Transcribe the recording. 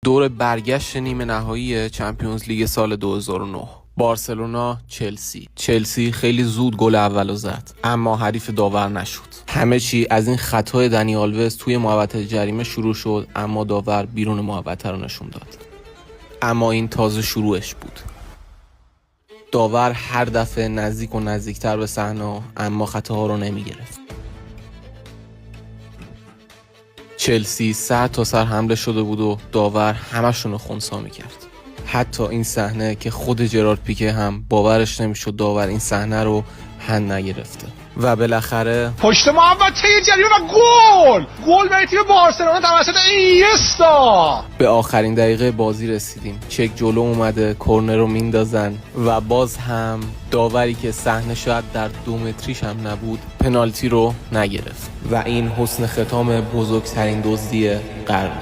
دور برگشت نیمه نهایی چمپیونز لیگ سال 2009 بارسلونا چلسی خیلی زود گل اولو زد، اما حریف داور نشد. همه چی از این خطای دنی آلوز توی محوطه جریمه شروع شد، اما داور بیرون محوطه رو نشون داد. اما این تازه شروعش بود. داور هر دفعه نزدیک و نزدیکتر به صحنه، اما خطاها رو نمیگرفت. چلسی سر تا سر حمله شده بود و داور همشون رو خنثی میکرد. حتی این صحنه که خود جرارد پیکه هم باورش نمیشد داور این صحنه رو هند نگرفته. و بالاخره پشت محوطه جریمه و گل برای تیم بارسلونا توسط اینیستا. به آخرین دقیقه بازی رسیدیم. چک جلو اومده، کورنر رو میندازن و باز هم داوری که صحنه شاید در 2 متریش هم نبود پنالتی رو نگرفت و این حسن ختام بزرگترین دزدی قرن.